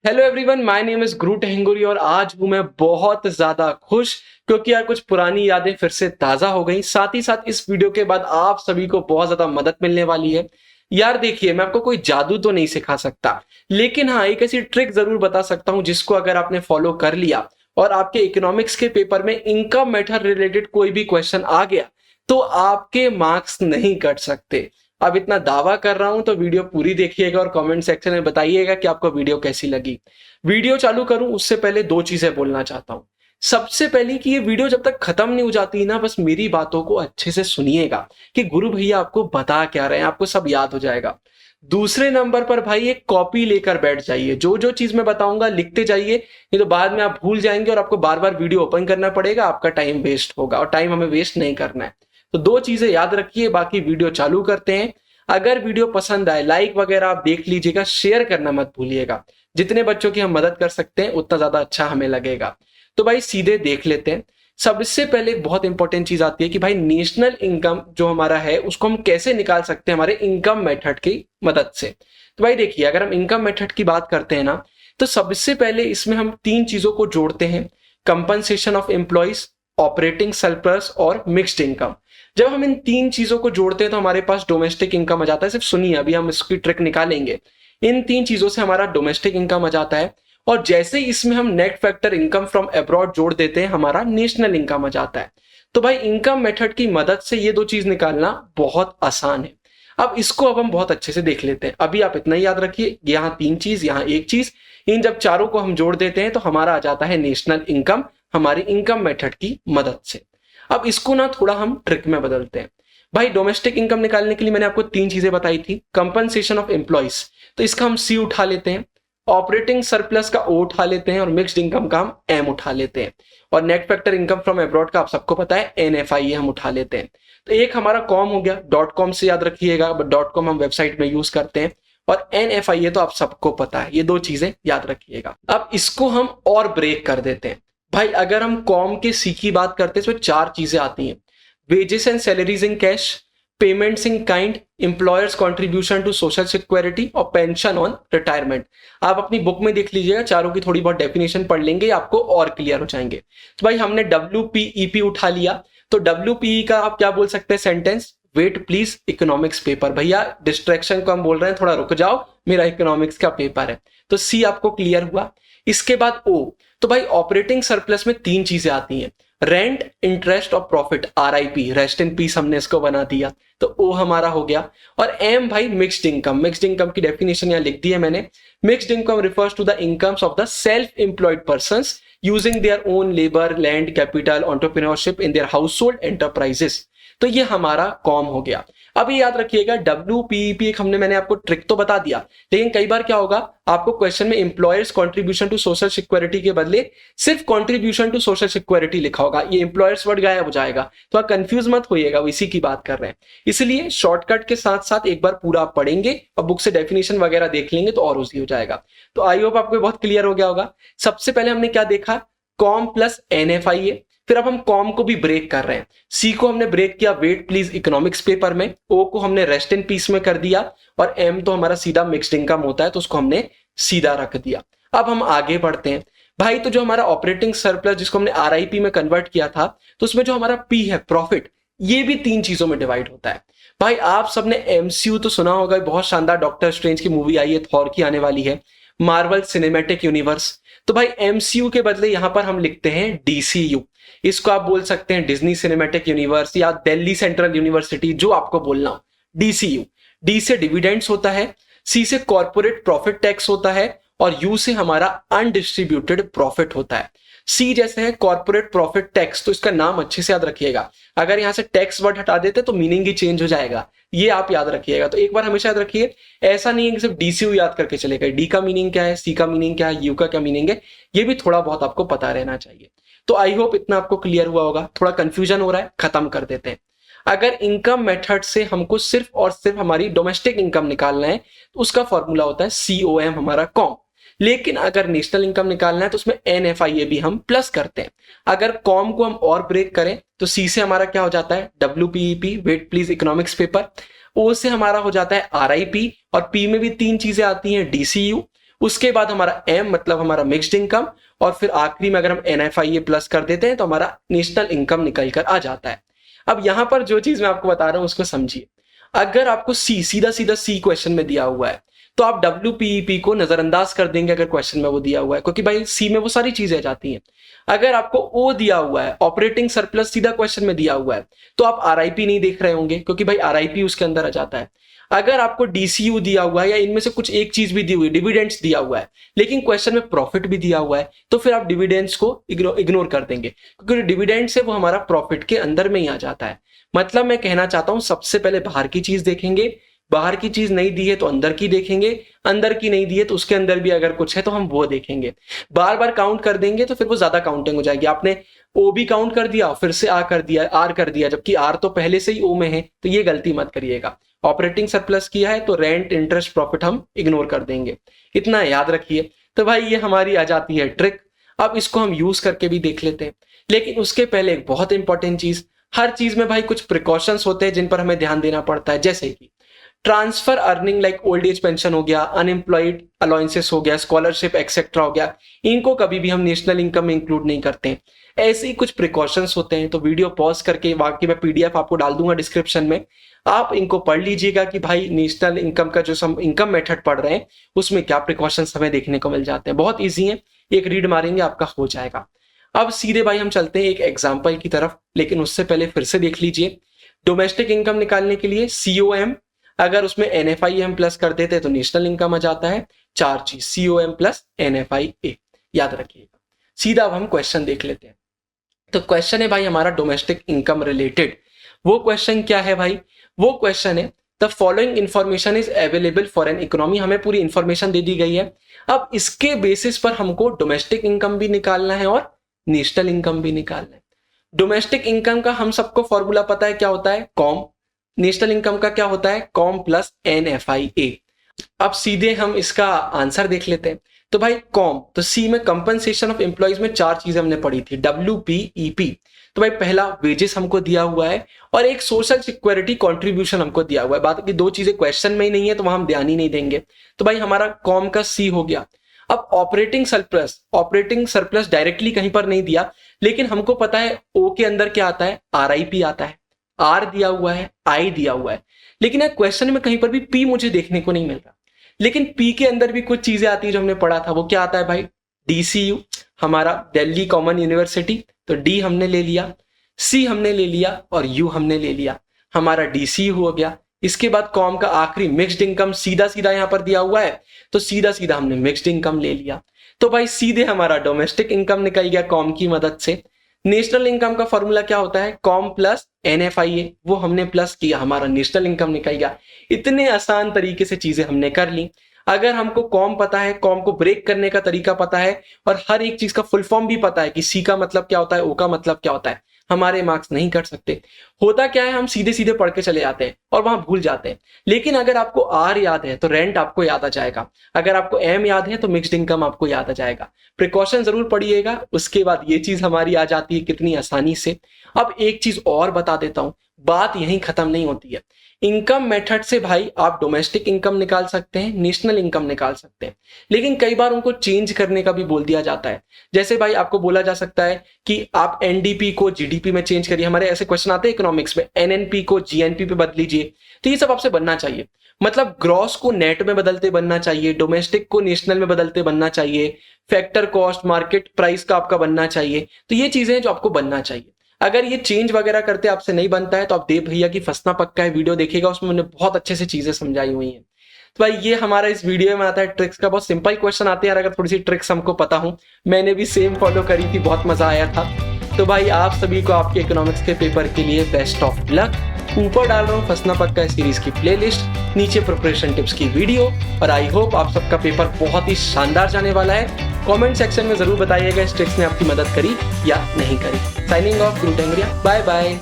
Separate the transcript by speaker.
Speaker 1: Hello everyone, my name is गुरु टेहंगुरी और आज हूं मैं बहुत ज्यादा खुश क्योंकि यार कुछ पुरानी यादें फिर से ताजा हो गई। साथ ही साथ इस वीडियो के बाद आप सभी को बहुत ज्यादा मदद मिलने वाली है। यार देखिए, मैं आपको कोई जादू तो नहीं सिखा सकता, लेकिन हाँ एक ऐसी ट्रिक जरूर बता सकता हूं जिसको अगर आपने फॉलो कर लिया और आपके इकोनॉमिक्स के पेपर में इनकम मेथड रिलेटेड कोई भी क्वेश्चन आ गया तो आपके मार्क्स नहीं कट सकते। अब इतना दावा कर रहा हूं तो वीडियो पूरी देखिएगा और कमेंट सेक्शन में बताइएगा कि आपको वीडियो कैसी लगी। वीडियो चालू करूं उससे पहले दो चीजें बोलना चाहता हूं। सबसे पहली कि ये वीडियो जब तक खत्म नहीं हो जाती ना, बस मेरी बातों को अच्छे से सुनिएगा कि गुरु भैया आपको बता क्या रहे हैं, आपको सब याद हो जाएगा। दूसरे नंबर पर भाई एक कॉपी लेकर बैठ जाइए, जो जो चीज मैं बताऊंगा लिखते जाइए, नहीं तो बाद में आप भूल जाएंगे और आपको बार बार वीडियो ओपन करना पड़ेगा, आपका टाइम वेस्ट होगा और टाइम हमें वेस्ट नहीं करना है। तो दो चीजें याद रखिए, बाकी वीडियो चालू करते हैं। अगर वीडियो पसंद आए लाइक वगैरह आप देख लीजिएगा, शेयर करना मत भूलिएगा। जितने बच्चों की हम मदद कर सकते हैं उतना ज्यादा अच्छा हमें लगेगा। तो भाई सीधे देख लेते हैं। सबसे पहले एक बहुत इंपॉर्टेंट चीज आती है कि भाई नेशनल इनकम जो हमारा है उसको हम कैसे निकाल सकते हैं हमारे इनकम मेथड की मदद से। तो भाई देखिए, अगर हम इनकम मेथड की बात करते हैं ना, तो सबसे पहले इसमें हम तीन चीजों को जोड़ते हैं: compensation of employees, operating surplus और मिक्स्ड इनकम। जब हम इन तीन चीजों को जोड़ते हैं तो हमारे पास डोमेस्टिक इनकम आ जाता है। सिर्फ सुनिए, अभी हम इसकी ट्रिक निकालेंगे। इन तीन चीजों से हमारा डोमेस्टिक इनकम आ जाता है और जैसे ही इसमें हम net factor income from abroad जोड़ देते हैं हमारा नेशनल इनकम आ जाता है। तो भाई इनकम मेथड की मदद से ये दो चीज निकालना बहुत आसान है। अब हम बहुत अच्छे से देख लेते हैं। अभी आप इतना ही याद रखिए, यहाँ तीन चीज, यहाँ एक चीज, इन जब चारों को हम जोड़ देते हैं तो हमारा आ जाता है नेशनल इनकम, हमारी इनकम मेथड की मदद से। अब इसको ना थोड़ा हम ट्रिक में बदलते हैं। भाई डोमेस्टिक इनकम निकालने के लिए मैंने आपको तीन चीजें बताई थी। कंपनसेशन ऑफ एम्प्लॉइज, तो इसका हम सी उठा लेते हैं। ऑपरेटिंग सरप्लस का ओ उठा लेते हैं और मिक्स्ड इनकम का हम एम उठा लेते हैं। और net factor income from abroad का आप सबको पता है NFI हम उठा लेते हैं। तो एक हमारा कॉम हो गया, डॉट कॉम से याद रखिएगा, डॉट कॉम हम वेबसाइट में यूज करते हैं। और NFI तो आप सबको पता है, ये दो चीजें याद रखिएगा। अब इसको हम और ब्रेक कर देते हैं। भाई अगर हम कॉम के सी की बात करते हैं तो चार चीजें आती हैं: wages and salaries in cash, payments in kind, employers contribution to social security और पेंशन ऑन रिटायरमेंट। आप अपनी बुक में देख लीजिएगा, चारों की थोड़ी बहुत डेफिनेशन पढ़ लेंगे, आपको और क्लियर हो जाएंगे। तो भाई हमने WPEP उठा लिया, तो WPE का आप क्या बोल सकते हैं sentence: wait please economics paper. भैया डिस्ट्रैक्शन को हम बोल रहे हैं थोड़ा रुक जाओ, मेरा इकोनॉमिक्स का पेपर है। तो सी आपको क्लियर हुआ। इसके बाद ओ, तो भाई ऑपरेटिंग सरप्लस में तीन चीजें आती हैं: रेंट, इंटरेस्ट और profit, RIP, rest in peace हमने इसको बना दिया, तो ओ हमारा हो गया। और एम भाई मिक्स्ड इनकम। मिक्स्ड इनकम की डेफिनेशन यहां लिख दी है मैंने। Mixed income refers to the incomes of the self employed persons using their own labour, land, capital, entrepreneurship in their household enterprises. तो ये हमारा कॉम हो गया। अब ये याद रखिएगा, WPEP एक मैंने आपको ट्रिक तो बता दिया, लेकिन कई बार क्या होगा, आपको क्वेश्चन में employers contribution to social security के बदले सिर्फ कंट्रीब्यूशन टू सोशल सिक्योरिटी लिखा होगा, ये एम्प्लॉयर्स वर्ड गायब हो जाएगा। तो आप कंफ्यूज मत होइएगा, वो इसी की बात कर रहे हैं। इसलिए शॉर्टकट के साथ साथ एक बार पूरा पढ़ेंगे और बुक से डेफिनेशन वगैरह देख लेंगे तो और इजी हो जाएगा। तो आई होप आपको बहुत क्लियर हो गया होगा। सबसे पहले हमने क्या देखा, कॉम प्लस NFI है। फिर अब हम कॉम को भी ब्रेक कर रहे हैं। सी को हमने ब्रेक किया वेट प्लीज इकोनॉमिक्स पेपर में, ओ को हमने रेस्ट इन पीस में कर दिया, और एम तो हमारा सीधा मिक्स्ड इनकम होता है तो उसको हमने सीधा रख दिया। अब हम आगे बढ़ते हैं। भाई तो जो हमारा ऑपरेटिंग सरप्लस जिसको हमने RIP में कन्वर्ट किया था, तो उसमें जो हमारा P है प्रॉफिट, ये भी तीन चीजों में डिवाइड होता है। भाई आप सबने MCU तो सुना होगा, बहुत शानदार डॉक्टर स्ट्रेंज की मूवी आई है, थॉर की आने वाली है, मार्वल सिनेमैटिक यूनिवर्स। तो भाई MCU के बदले यहां पर हम लिखते हैं DCU। इसको आप बोल सकते हैं डिज्नी सिनेमैटिक यूनिवर्स या दिल्ली सेंट्रल यूनिवर्सिटी, जो आपको बोलना हो। DCU, D से डिविडेंड्स होता है, C से कॉर्पोरेट प्रॉफिट टैक्स होता है और U से हमारा अनडिस्ट्रीब्यूटेड प्रॉफिट होता है। C जैसे है कॉर्पोरेट प्रॉफिट टैक्स, तो इसका नाम अच्छे से याद रखिएगा। अगर यहां से टैक्स वर्ड हटा देते तो मीनिंग ही चेंज हो जाएगा, ये आप याद रखिएगा। तो एक बार हमेशा याद रखिए, ऐसा नहीं है कि सिर्फ DCU याद करके चलेगा। D का मीनिंग क्या है, C का मीनिंग क्या है, U का क्या मीनिंग है, ये भी थोड़ा बहुत आपको पता रहना चाहिए। तो आई होप इतना आपको क्लियर हुआ होगा। थोड़ा कंफ्यूजन हो रहा है, खत्म कर देते हैं। अगर इनकम मेथड से हमको सिर्फ और सिर्फ हमारी डोमेस्टिक इनकम निकालना है तो उसका फॉर्मूला होता है COM, हमारा कॉम। लेकिन अगर नेशनल इनकम निकालना है तो उसमें NFIA भी हम प्लस करते हैं। अगर कॉम को हम और ब्रेक करें तो C से हमारा क्या हो जाता है, WPEP, wait please economics paper. O से हमारा हो जाता है RIP, और P में भी तीन चीजें आती हैं, DCU। उसके बाद हमारा एम मतलब हमारा मिक्स्ड इनकम, और फिर आखिरी में अगर हम NFIA प्लस कर देते हैं तो हमारा नेशनल इनकम निकल कर आ जाता है। अब यहां पर जो चीज मैं आपको बता रहा हूं उसको समझिए। अगर आपको सीधा सीधा सी क्वेश्चन में दिया हुआ है तो आप WPEP को नजरअंदाज कर देंगे अगर क्वेश्चन में वो दिया हुआ है, क्योंकि भाई सी में वो सारी चीजें जाती हैं। अगर आपको ओ दिया हुआ है, ऑपरेटिंग सरप्लस सीधा क्वेश्चन में दिया हुआ है, तो आप RIP नहीं देख रहे होंगे, क्योंकि भाई RIP उसके अंदर आ जाता है। अगर आपको DCU दिया हुआ है या इनमें से कुछ एक चीज भी दी हुई है, डिविडेंड्स दिया हुआ है, लेकिन क्वेश्चन में प्रॉफिट भी दिया हुआ है, तो फिर आप डिविडेंड्स को इग्नोर कर देंगे, क्योंकि डिविडेंड्स है वो हमारा प्रॉफिट के अंदर में ही आ जाता है। मतलब मैं कहना चाहता हूं सबसे पहले बाहर की चीज देखेंगे, बाहर की चीज नहीं दी है तो अंदर की देखेंगे, अंदर की नहीं दी है तो उसके अंदर भी अगर कुछ है तो हम वो देखेंगे। बार बार काउंट कर देंगे तो फिर वो ज्यादा काउंटिंग हो जाएगी। आपने ओ भी काउंट कर दिया, फिर से आर कर दिया, जबकि आर तो पहले से ही ओ में है, तो ये गलती मत करिएगा। ऑपरेटिंग सरप्लस किया है तो रेंट, इंटरेस्ट, प्रॉफिट हम इग्नोर कर देंगे, इतना याद रखिए। तो भाई ये हमारी आ जाती है ट्रिक। अब इसको हम यूज करके भी देख लेते हैं, लेकिन उसके पहले एक बहुत इंपॉर्टेंट चीज, हर चीज में भाई कुछ प्रिकॉशंस होते हैं जिन पर हमें ध्यान देना पड़ता है। जैसे कि transfer earning like old age pension हो गया, अनएम्प्लॉयड अलाउंसेस हो गया, स्कॉलरशिप एक्सेट्रा हो गया, इनको कभी भी हम नेशनल इनकम में इंक्लूड नहीं करते हैं। ऐसे ही कुछ प्रिकॉशंस होते हैं। तो वीडियो पॉज करके, बाकी मैं PDF आपको डाल दूंगा डिस्क्रिप्शन में, आप इनको पढ़ लीजिएगा कि भाई नेशनल इनकम का जो हम इनकम मेथड पढ़ रहे हैं उसमें क्या प्रिकॉशंस हमें देखने को मिल जाते हैं। बहुत ईजी है, एक रीड मारेंगे आपका हो जाएगा। अब सीधे भाई हम चलते हैं एक एग्जाम्पल की तरफ, लेकिन उससे पहले फिर से देख लीजिए। डोमेस्टिक इनकम निकालने के लिए COM, अगर उसमें NFIA हम प्लस कर देते हैं तो नेशनल इनकम आ जाता है। 4 चीज COM प्लस NFIA, याद रखिएगा। सीधा अब हम क्वेश्चन देख लेते हैं। तो क्वेश्चन है भाई हमारा डोमेस्टिक इनकम रिलेटेड। वो क्वेश्चन क्या है भाई? वो क्वेश्चन है the following information is available for an economy. हमें पूरी इंफॉर्मेशन दे दी गई है। अब इसके बेसिस पर हमको डोमेस्टिक इनकम भी निकालना है और नेशनल इनकम भी निकालना है। डोमेस्टिक इनकम का हम सबको फॉर्मूला पता है क्या होता है, कॉम। नेशनल इनकम का क्या होता है, कॉम प्लस NFIA। अब सीधे हम इसका आंसर देख लेते हैं। तो भाई कॉम, तो सी में कंपनसेशन ऑफ एम्प्लॉइज में 4 चीजें हमने पढ़ी थी, WPEP। तो भाई पहला वेजेस हमको दिया हुआ है और एक सोशल सिक्योरिटी कंट्रीब्यूशन हमको दिया हुआ है। बात की 2 चीजें क्वेश्चन में ही नहीं है तो वहां हम ध्यान ही नहीं देंगे। तो भाई हमारा कॉम का सी हो गया। अब ऑपरेटिंग सरप्लस डायरेक्टली कहीं पर नहीं दिया, लेकिन हमको पता है ओ के अंदर क्या आता है, RIP आता है, R दिया हुआ है, I दिया हुआ है, लेकिन क्वेश्चन में कहीं पर भी P मुझे देखने को नहीं मिल रहा। लेकिन P के अंदर भी कुछ चीजें आती है जो हमने पढ़ा था। वो क्या आता है भाई, DCU, हमारा दिल्ली कॉमन यूनिवर्सिटी, तो D हमने ले लिया, C हमने ले लिया और U हमने ले लिया, हमारा DCU हो गया। इसके बाद कॉम का आखिरी मिक्स्ड इनकम सीधा सीधा यहां पर दिया हुआ है, तो सीधा सीधा हमने मिक्स्ड इनकम ले लिया। तो भाई सीधे हमारा डोमेस्टिक इनकम निकल गया कॉम की मदद से। नेशनल इनकम का फॉर्मूला क्या होता है, कॉम प्लस NFIA, वो हमने प्लस किया, हमारा नेशनल इनकम निकल गया। इतने आसान तरीके से चीजें हमने कर ली। अगर हमको कॉम पता है, कॉम को ब्रेक करने का तरीका पता है और हर एक चीज का फुल फॉर्म भी पता है कि सी का मतलब क्या होता है, ओ का मतलब क्या होता है, हमारे मार्क्स नहीं कट सकते। होता क्या है, हम सीधे सीधे पढ़ के चले जाते हैं और वहां भूल जाते हैं। लेकिन अगर आपको आर याद है तो रेंट आपको याद आ जाएगा, अगर आपको एम याद है तो मिक्स्ड इनकम आपको याद आ जाएगा। प्रिकॉशन जरूर पढ़िएगा, उसके बाद ये चीज हमारी आ जाती है कितनी आसानी से। अब एक चीज और बता देता हूं, बात यहीं खत्म नहीं होती है। इनकम मेथड से भाई आप डोमेस्टिक इनकम निकाल सकते हैं, नेशनल इनकम निकाल सकते हैं, लेकिन कई बार उनको चेंज करने का भी बोल दिया जाता है। जैसे भाई आपको बोला जा सकता है कि आप NDP को GDP में चेंज करिए। हमारे ऐसे क्वेश्चन आते हैं इकोनॉमिक्स में, NNP को GNP पे बदलीजिए। तो ये सब आपसे बनना चाहिए, मतलब ग्रॉस को नेट में बदलते बनना चाहिए, डोमेस्टिक को नेशनल में बदलते बनना चाहिए, फैक्टर कॉस्ट, मार्केट प्राइस का आपका बनना चाहिए। तो ये चीजें हैं जो आपको बनना चाहिए। अगर ये चेंज वगैरह करते आपसे नहीं बनता है तो आप देव भैया की फंसना पक्का है वीडियो देखिएगा, उसमें मैंने बहुत अच्छे से चीजें समझाई हुई हैं। तो भाई ये हमारा इस वीडियो में आता है ट्रिक्स का। बहुत सिंपल क्वेश्चन आते हैं यार, अगर थोड़ी सी ट्रिक्स हमको पता हो। मैंने भी सेम फॉलो करी थी, बहुत मजा आया था। तो भाई आप सभी को आपके इकोनॉमिक्स के पेपर के लिए बेस्ट ऑफ लक। ऊपर डाल रहा हूँ फंसना पक्का सीरीज की प्लेलिस्ट, नीचे प्रिपरेशन टिप्स की वीडियो, और आई होप आप सबका पेपर बहुत ही शानदार जाने वाला है। कमेंट सेक्शन में जरूर बताइएगा इस ट्रिक्स ने आपकी मदद करी या नहीं करी। साइनिंग ऑफ, गुरु टेंगरिया, बाय बाय।